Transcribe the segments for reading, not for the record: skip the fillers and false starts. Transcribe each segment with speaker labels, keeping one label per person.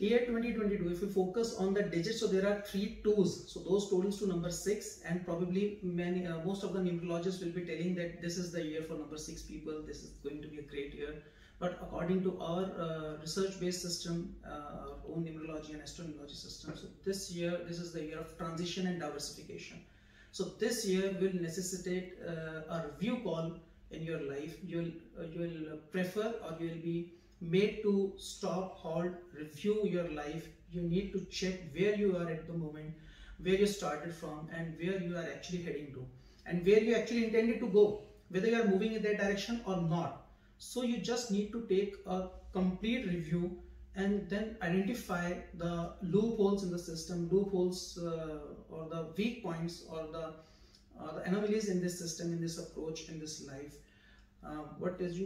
Speaker 1: Year 2022, if you focus on the digits, so there are 3 2s, so those totals to number 6, and probably most of the numerologists will be telling that this is the year for number 6 people, this is going to be a great year. But according to our research-based system, our own numerology and astronumerology system, so this year, this is the year of transition and diversification. So this year will necessitate a review call in your life. You will prefer, or you will be made to stop, halt, review your life. You need to check where you are at the moment, where you started from, and where you are actually heading to, and where you actually intended to go, whether you are moving in that direction or not. So you just need to take a complete review and then identify the loopholes in the system, loopholes or the weak points, or the anomalies in this system, in this approach, in this life. What is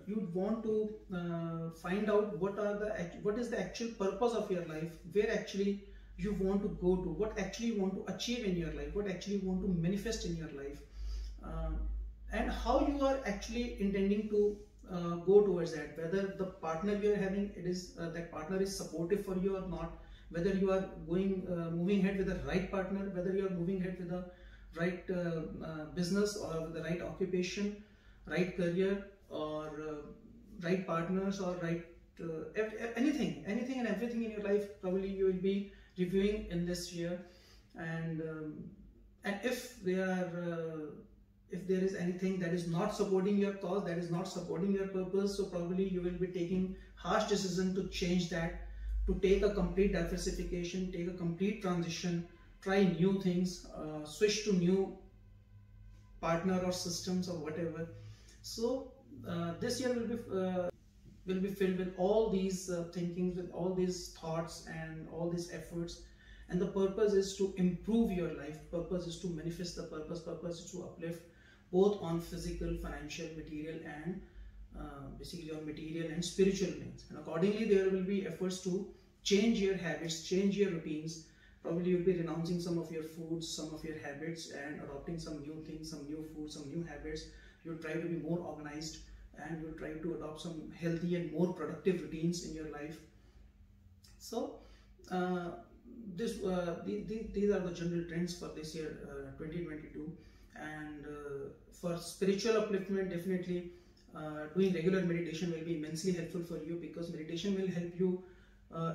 Speaker 1: you want to find out what is the actual purpose of your life, where actually you want to go to, what actually you want to achieve in your life, what actually you want to manifest in your life, and how you are actually intending to go towards that, whether the partner you are having, that partner is supportive for you or not, whether you are moving ahead with the right partner, whether you are moving ahead with the right business, or the right occupation, right career, or right partners, or right anything and everything in your life. Probably you will be reviewing in this year, and if there is anything that is not supporting your cause, that is not supporting your purpose, so probably you will be taking harsh decision to change that, to take a complete diversification, take a complete transition, try new things, switch to new partner or systems or whatever. So this year will be filled with all these thinkings, with all these thoughts and all these efforts. And the purpose is to improve your life, purpose is to manifest the purpose is to uplift both on physical, financial, material, and basically on material and spiritual things. And accordingly, there will be efforts to change your habits, change your routines. Probably you'll be renouncing some of your foods, some of your habits, and adopting some new things, some new foods, some new habits. You'll try to be more organized, and you'll try to adopt some healthy and more productive routines in your life. So these are the general trends for this year 2022. And for spiritual upliftment, definitely doing regular meditation will be immensely helpful for you, because meditation will help you,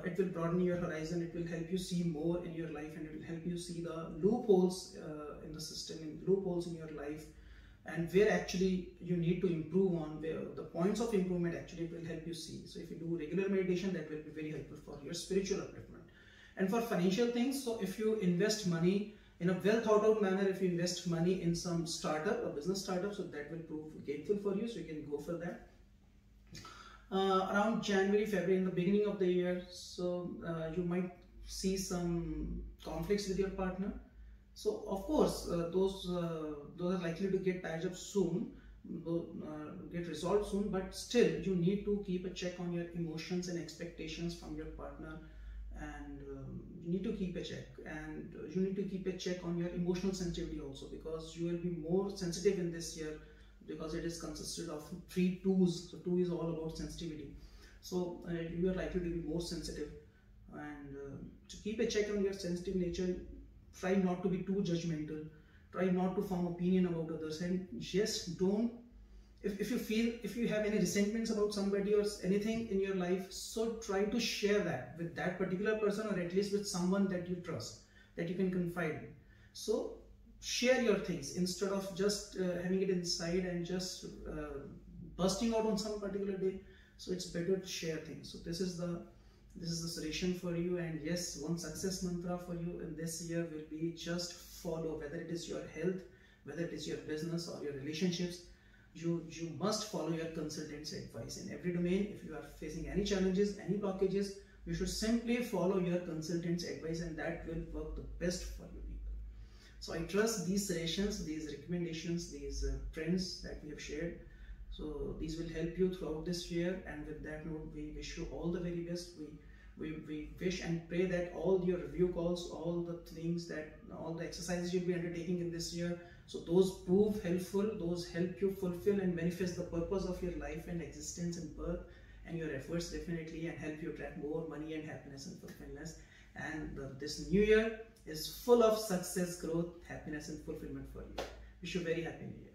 Speaker 1: it will broaden your horizon, it will help you see more in your life, and it will help you see the loopholes in the system, and loopholes in your life, and where actually you need to improve on, where the points of improvement actually will help you see. So if you do regular meditation, that will be very helpful for your spiritual upliftment. And for financial things, so if you invest money in a well thought out manner, if you invest money in some startup, a business startup, so that will prove gainful for you, so you can go for that. Around January, February, in the beginning of the year, so you might see some conflicts with your partner. So of course, those are likely to get patched up soon, get resolved soon, but still you need to keep a check on your emotions and expectations from your partner, and you need to keep a check, and you need to keep a check on your emotional sensitivity also, because you will be more sensitive in this year, because it is consisted of 3 2s. So 2 is all about sensitivity. So you are likely to be more sensitive, and to keep a check on your sensitive nature, try not to be too judgmental, try not to form opinion about others, and just don't, if you have any resentments about somebody or anything in your life, so try to share that with that particular person, or at least with someone that you trust, that you can confide in. So share your things instead of just having it inside and just bursting out on some particular day. So it's better to share things. So this is the suggestion for you. And yes, one success mantra for you in this year will be just follow, whether it is your health, whether it is your business or your relationships. You must follow your consultant's advice in every domain. If you are facing any challenges, any blockages, you should simply follow your consultant's advice, and that will work the best for you people. So I trust these suggestions, these recommendations, these trends that we have shared, so these will help you throughout this year. And with that note, we wish you all the very best. We wish and pray that all your review calls, all the things that, all the exercises you'll be undertaking in this year, so those prove helpful, those help you fulfill and manifest the purpose of your life and existence and birth, and your efforts definitely, and help you attract more money and happiness and fulfillment. And this new year is full of success, growth, happiness and fulfillment for you. Wish you a very happy new year.